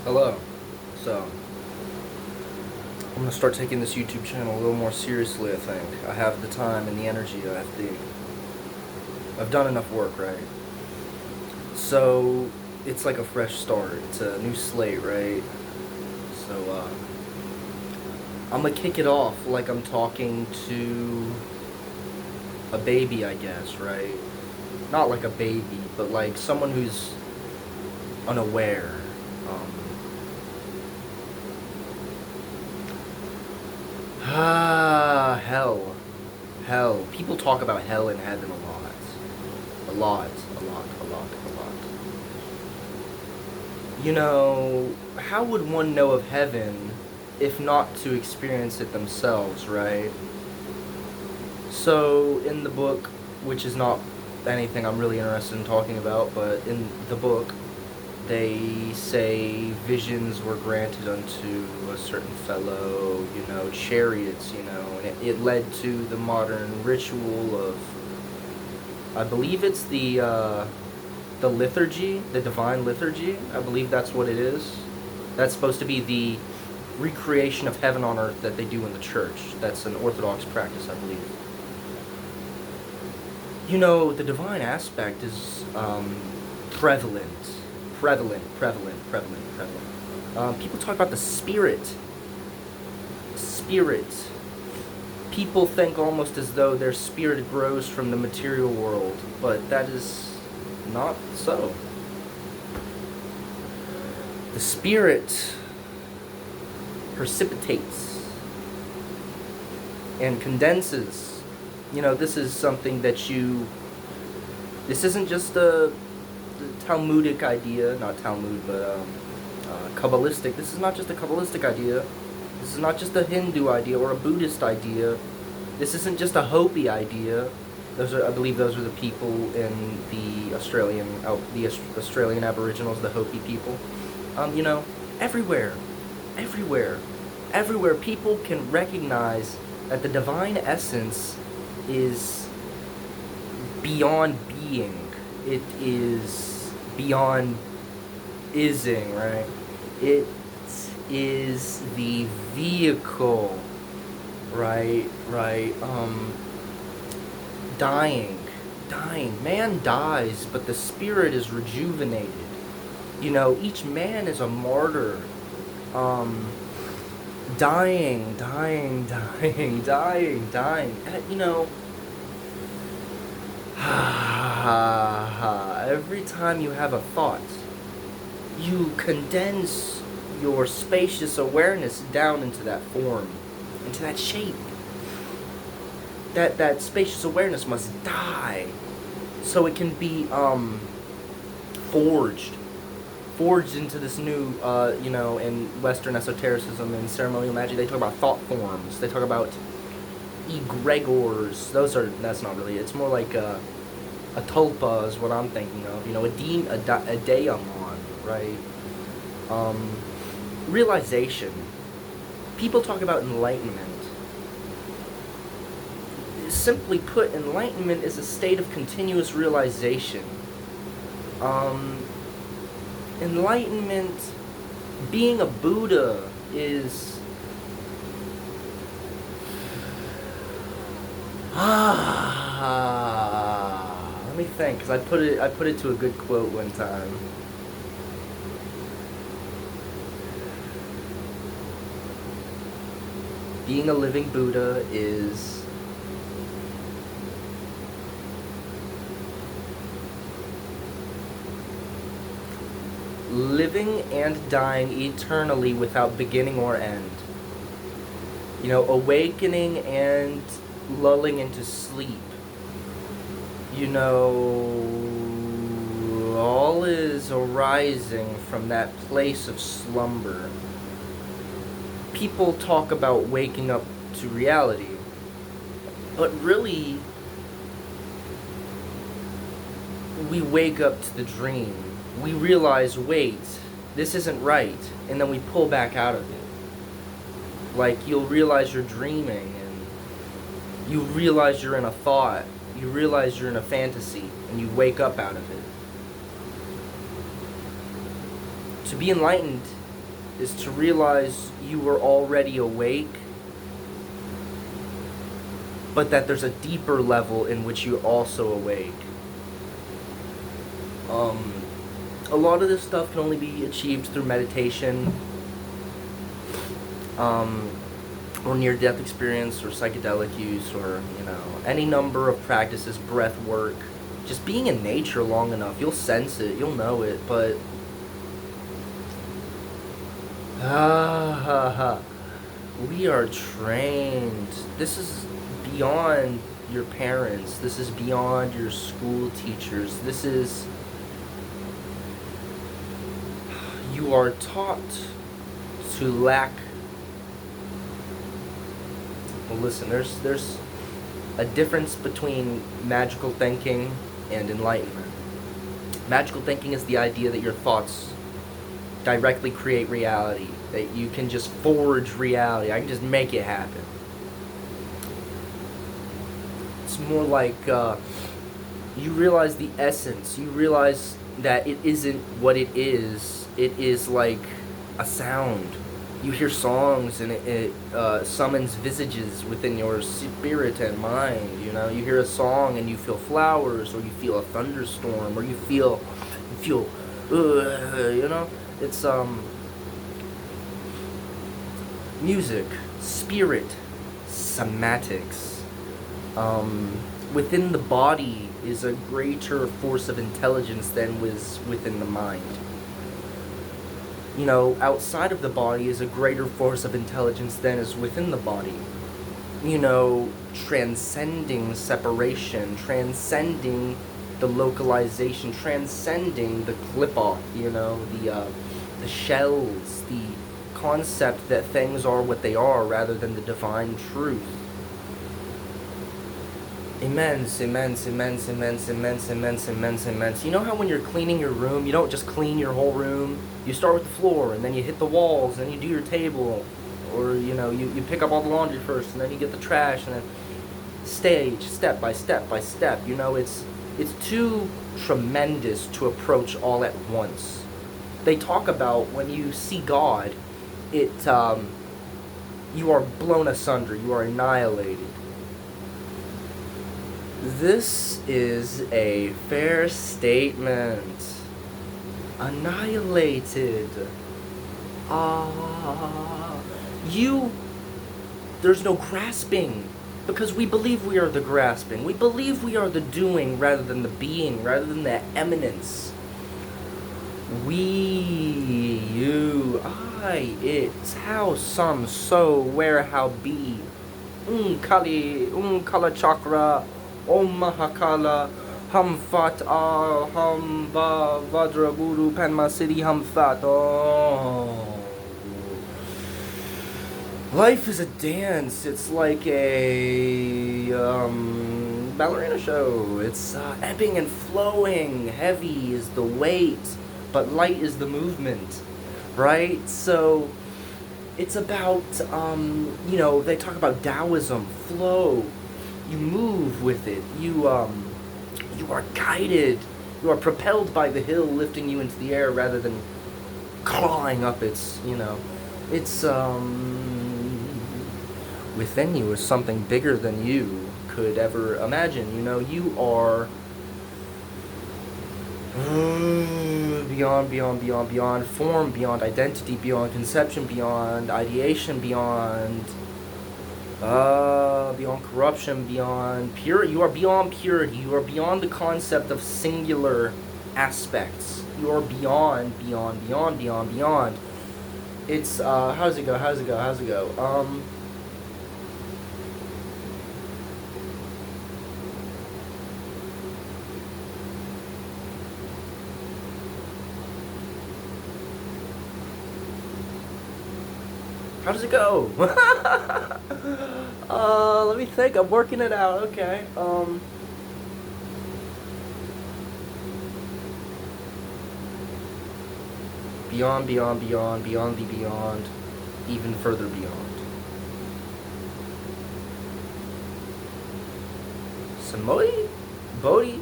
Hello. So, I'm gonna start taking this YouTube channel a little more seriously, I think. I have the time and the energy. I've done enough work, right? So, it's like a fresh start. It's a new slate, right? So, I'm gonna kick it off like I'm talking to a baby, I guess, right? Not like a baby, but like someone who's unaware. Hell. Hell. People talk about hell and heaven a lot. A lot, a lot, a lot, a lot. You know, how would one know of heaven if not to experience it themselves, right? So, in the book, which is not anything I'm really interested in talking about, but in the book, they say visions were granted unto a certain fellow, chariots, and it led to the modern ritual of, I believe it's the liturgy, the divine liturgy. I believe that's what it is. That's supposed to be the recreation of heaven on earth that they do in the church. That's an Orthodox practice, I believe. The divine aspect is prevalent. People talk about the spirit. People think almost as though their spirit grows from the material world, but that is not so. The spirit precipitates and condenses. This is something that this isn't just a Talmudic idea, not Talmud, but Kabbalistic. This is not just a Kabbalistic idea. This is not just a Hindu idea or a Buddhist idea. This isn't just a Hopi idea. I believe those are the people in the Australian Aboriginals, the Hopi people. Everywhere people can recognize that the divine essence is beyond being. It is beyond ising, right? It is the vehicle, right? Dying. Man dies, but the spirit is rejuvenated. Each man is a martyr. Dying. Every time you have a thought, you condense your spacious awareness down into that form, into that shape. That spacious awareness must die so it can be forged into this new, in Western esotericism and ceremonial magic, they talk about thought forms. They talk about egregors. That's not really, it's more like a tulpa is what I'm thinking of. A daemon, right? Realization. People talk about enlightenment. Simply put, enlightenment is a state of continuous realization. Enlightenment, being a Buddha is... let me think, because I put it to a good quote one time. Being a living Buddha is... living and dying eternally without beginning or end. Awakening and lulling into sleep. All is arising from that place of slumber. People talk about waking up to reality, but really, we wake up to the dream. We realize, wait, this isn't right, and then we pull back out of it. Like, you'll realize you're dreaming, and you realize you're in a thought, you realize you're in a fantasy, and you wake up out of it. To be enlightened is to realize you were already awake, but that there's a deeper level in which you're also awake. A lot of this stuff can only be achieved through meditation, or near-death experience, or psychedelic use, or, any number of practices, breath work. Just being in nature long enough, you'll sense it, you'll know it, but... we are trained. This is beyond your parents. This is beyond your school teachers. This is... You are taught to lack... Well, listen, there's a difference between magical thinking and enlightenment. Magical thinking is the idea that your thoughts directly create reality, that you can just forge reality. I can just make it happen. It's more like you realize the essence. You realize that it isn't what it is. It is like a sound. You hear songs and it summons visages within your spirit and mind. You hear a song and you feel flowers, or you feel a thunderstorm, or you feel it's music, spirit, somatics. Within the body is a greater force of intelligence than was within the mind. Outside of the body is a greater force of intelligence than is within the body. Transcending separation, transcending the localization, transcending the clip-off, the shells, the concept that things are what they are rather than the divine truth. Immense. You know how when you're cleaning your room, you don't just clean your whole room? You start with the floor, and then you hit the walls, and then you do your table, or, you pick up all the laundry first, and then you get the trash, and then step by step by step. It's too tremendous to approach all at once. They talk about when you see God, you are blown asunder, you are annihilated. This is a fair statement. Annihilated. There's no grasping, because we believe we are the grasping. We believe we are the doing rather than the being, rather than the eminence. We, you, I, it, how, some, so, where, how, be. Kali, Kala chakra, Om Mahakala, Hum Fat Hum Va Vajra Guru Panma Siddhi Hum Fat. Life is a dance. It's like a ballerina show. It's ebbing and flowing. Heavy is the weight, but light is the movement, right? So it's about they talk about Taoism, flow. You move with it. You are guided. You are propelled by the hill, lifting you into the air rather than clawing up its, it's, within you is something bigger than you could ever imagine. You are beyond form, beyond identity, beyond conception, beyond ideation, beyond corruption, beyond purity. You are beyond purity. You are beyond the concept of singular aspects. You are beyond. It's, how's it go? How does it go? Let me think. I'm working it out. Okay. Beyond the beyond, even further beyond. Samoy? Bodhi?